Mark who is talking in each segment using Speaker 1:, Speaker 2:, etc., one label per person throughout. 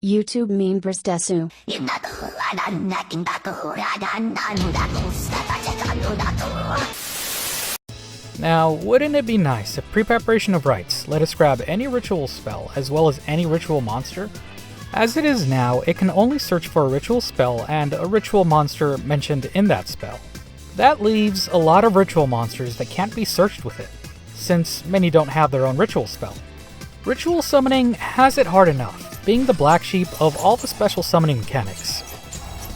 Speaker 1: YouTube members desu.
Speaker 2: Now, wouldn't it be nice if pre-preparation of rites let us grab any ritual spell as well as any ritual monster? As it is now, it can only search for a ritual spell and a ritual monster mentioned in that spell. That leaves a lot of ritual monsters that can't be searched with it, since many don't have their own ritual spell. Ritual summoning has it hard enough, being the black sheep of all the special summoning mechanics.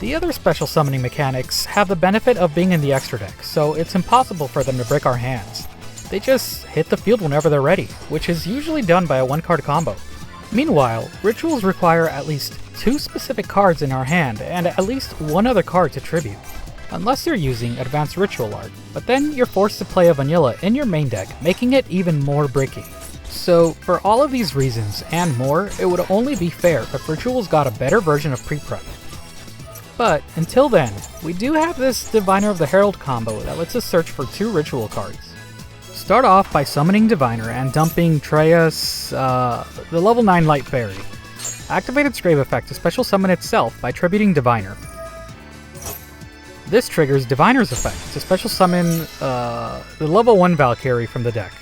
Speaker 2: The other special summoning mechanics have the benefit of being in the extra deck, so it's impossible for them to break our hands. They just hit the field whenever they're ready, which is usually done by a one-card combo. Meanwhile, rituals require at least 2 specific cards in our hand and at least one other card to tribute, unless you're using advanced ritual art, but then you're forced to play a vanilla in your main deck, making it even more bricky. So, for all of these reasons and more, it would only be fair if rituals got a better version of pre-prep. But, until then, we do have this Diviner of the Herald combo that lets us search for 2 ritual cards. Start off by summoning Diviner and dumping Treyas, the level 9 Light Fairy. Activate its grave effect to special summon itself by tributing Diviner. This triggers Diviner's effect to special summon the level 1 Valkyrie from the deck,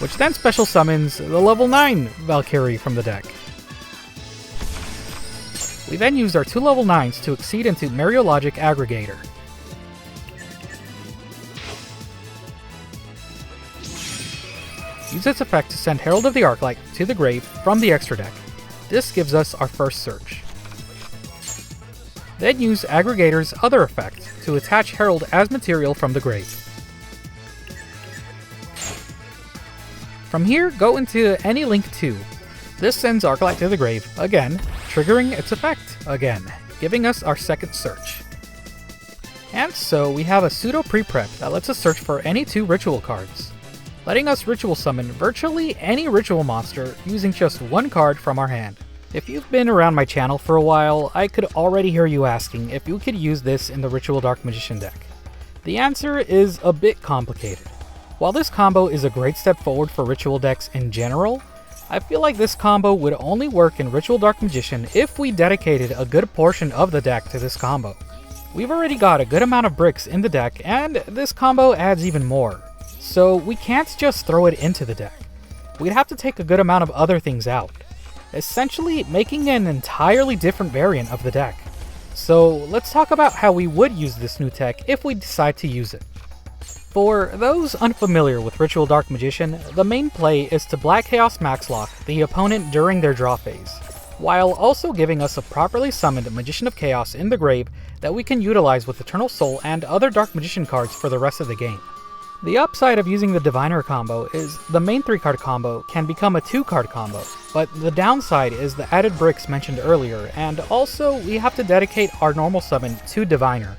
Speaker 2: which then special summons the level 9 Valkyrie from the deck. We then use our 2 level 9s to exceed into Mariologic Aggregator. Use its effect to send Herald of the Arclight to the grave from the extra deck. This gives us our first search. Then use Aggregator's other effect to attach Herald as material from the grave. From here, go into any Link 2. This sends Arclight to the grave, again, triggering its effect, again, giving us our second search. And so we have a pseudo pre-prep that lets us search for any 2 ritual cards, letting us ritual summon virtually any ritual monster using just 1 card from our hand. If you've been around my channel for a while, I could already hear you asking if you could use this in the Ritual Dark Magician deck. The answer is a bit complicated. While this combo is a great step forward for ritual decks in general, I feel like this combo would only work in Ritual Dark Magician if we dedicated a good portion of the deck to this combo. We've already got a good amount of bricks in the deck, and this combo adds even more, so we can't just throw it into the deck. We'd have to take a good amount of other things out, essentially making an entirely different variant of the deck. So let's talk about how we would use this new tech if we decide to use it. For those unfamiliar with Ritual Dark Magician, the main play is to Black Chaos Max Lock the opponent during their draw phase, while also giving us a properly summoned Magician of Chaos in the grave that we can utilize with Eternal Soul and other Dark Magician cards for the rest of the game. The upside of using the Diviner combo is the main 3-card combo can become a 2-card combo, but the downside is the added bricks mentioned earlier, and also we have to dedicate our normal summon to Diviner,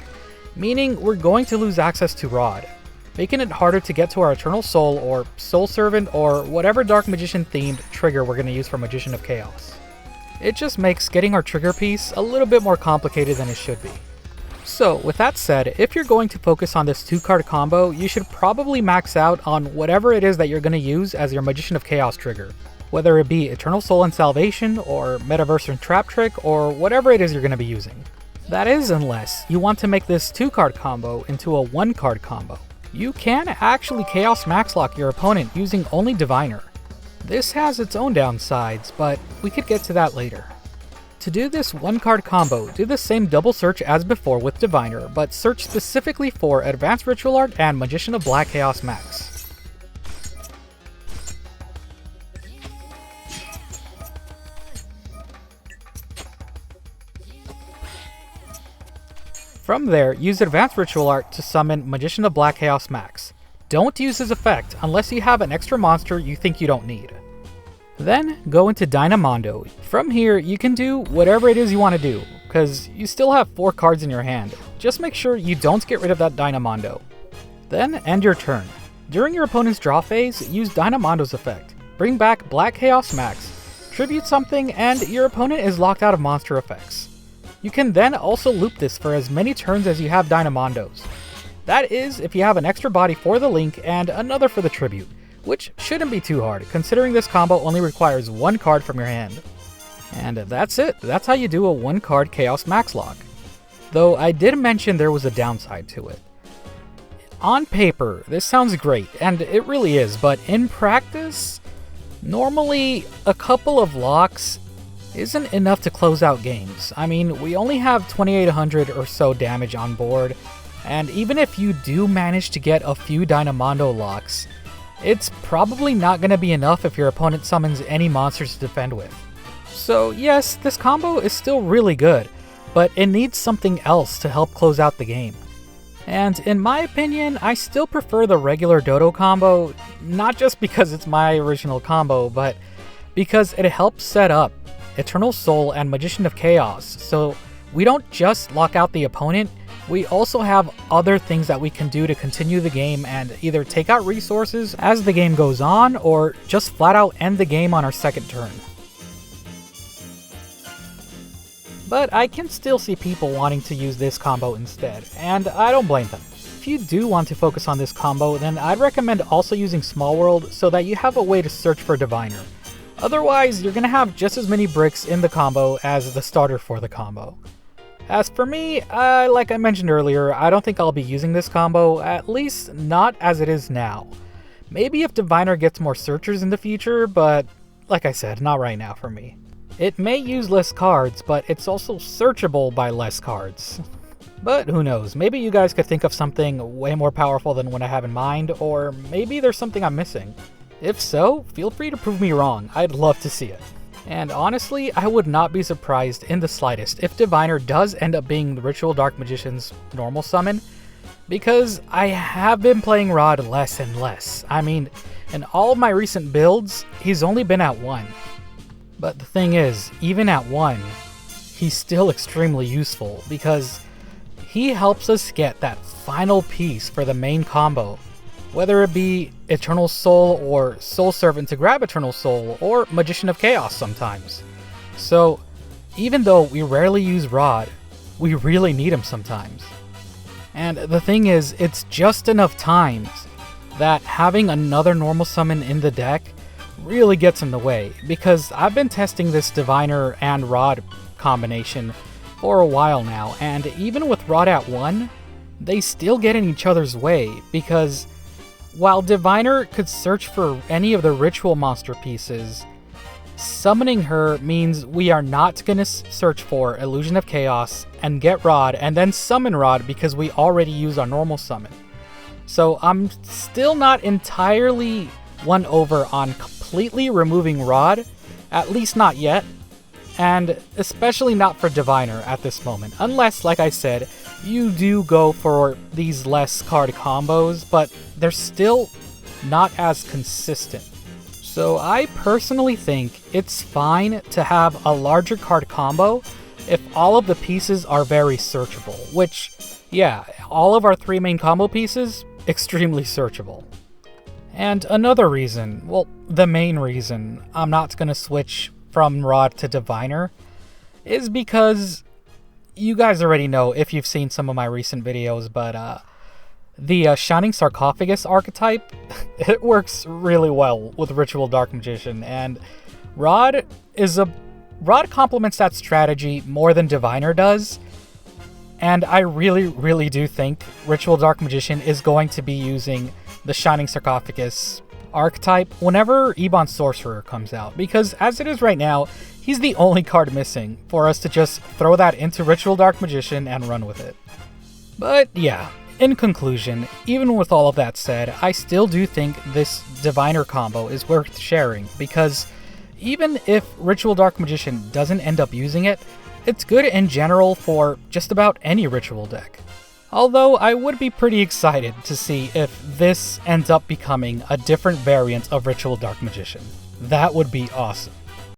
Speaker 2: meaning we're going to lose access to Rod, making it harder to get to our Eternal Soul or Soul Servant or whatever Dark Magician themed trigger we're going to use for Magician of Chaos. It just makes getting our trigger piece a little bit more complicated than it should be. So, with that said, if you're going to focus on this 2-card combo, you should probably max out on whatever it is that you're going to use as your Magician of Chaos trigger, whether it be Eternal Soul and Salvation, or Metaverse and Trap Trick, or whatever it is you're going to be using. That is, unless you want to make this 2-card combo into a 1-card combo. You can actually Chaos Max Lock your opponent using only Diviner. This has its own downsides, but we could get to that later. To do this 1-card combo, do the same double search as before with Diviner, but search specifically for Advanced Ritual Art and Magician of Black Chaos Max. From there, use Advanced Ritual Art to summon Magician of Black Chaos Max. Don't use his effect unless you have an extra monster you think you don't need. Then, go into Dynamondo. From here, you can do whatever it is you want to do, because you still have 4 cards in your hand. Just make sure you don't get rid of that Dynamondo. Then, end your turn. During your opponent's draw phase, use Dynamondo's effect. Bring back Black Chaos Max, tribute something, and your opponent is locked out of monster effects. You can then also loop this for as many turns as you have Dynamondos. That is, if you have an extra body for the link and another for the tribute, which shouldn't be too hard, considering this combo only requires 1 card from your hand. And that's it. That's how you do a 1-card Chaos Max lock. Though I did mention there was a downside to it. On paper, this sounds great, and it really is, but in practice, normally a couple of locks isn't enough to close out games. I mean, we only have 2800 or so damage on board, and even if you do manage to get a few Dynamondo locks, it's probably not going to be enough if your opponent summons any monsters to defend with. So yes, this combo is still really good, but it needs something else to help close out the game. And in my opinion, I still prefer the regular Dodo combo, not just because it's my original combo, but because it helps set up Eternal Soul and Magician of Chaos, so we don't just lock out the opponent, we also have other things that we can do to continue the game and either take out resources as the game goes on, or just flat out end the game on our second turn. But I can still see people wanting to use this combo instead, and I don't blame them. If you do want to focus on this combo, then I'd recommend also using Small World so that you have a way to search for Diviner. Otherwise, you're going to have just as many bricks in the combo as the starter for the combo. As for me, like I mentioned earlier, I don't think I'll be using this combo, at least not as it is now. Maybe if Diviner gets more searchers in the future, but like I said, not right now for me. It may use less cards, but it's also searchable by less cards. But who knows, maybe you guys could think of something way more powerful than what I have in mind, or maybe there's something I'm missing. If so, feel free to prove me wrong, I'd love to see it. And honestly, I would not be surprised in the slightest if Diviner does end up being the Ritual Dark Magician's normal summon, because I have been playing Rod less and less. I mean, in all of my recent builds, he's only been at 1. But the thing is, even at 1, he's still extremely useful because he helps us get that final piece for the main combo, whether it be Eternal Soul or Soul Servant to grab Eternal Soul, or Magician of Chaos sometimes. So even though we rarely use Rod, we really need him sometimes. And the thing is, it's just enough times that having another normal summon in the deck really gets in the way, because I've been testing this Diviner and Rod combination for a while now, and even with Rod at 1, they still get in each other's way, because while Diviner could search for any of the ritual monster pieces, summoning her means we are not going to search for Illusion of Chaos and get Rod and then summon Rod because we already use our normal summon. So I'm still not entirely won over on completely removing Rod, at least not yet, and especially not for Diviner at this moment, unless, like I said, you do go for these less card combos, but they're still not as consistent. So I personally think it's fine to have a larger card combo if all of the pieces are very searchable, which, yeah, all of our 3 main combo pieces, extremely searchable. And another reason, well, the main reason I'm not going to switch from Rod to Diviner is because you guys already know if you've seen some of my recent videos, but the Shining Sarcophagus archetype, it works really well with Ritual Dark Magician, and Rod complements that strategy more than Diviner does, and I really do think Ritual Dark Magician is going to be using the Shining Sarcophagus archetype whenever Ebon Sorcerer comes out, because as it is right now, he's the only card missing for us to just throw that into Ritual Dark Magician and run with it. But yeah, in conclusion, even with all of that said, I still do think this Diviner combo is worth sharing, because even if Ritual Dark Magician doesn't end up using it, it's good in general for just about any ritual deck. Although I would be pretty excited to see if this ends up becoming a different variant of Ritual Dark Magician. That would be awesome.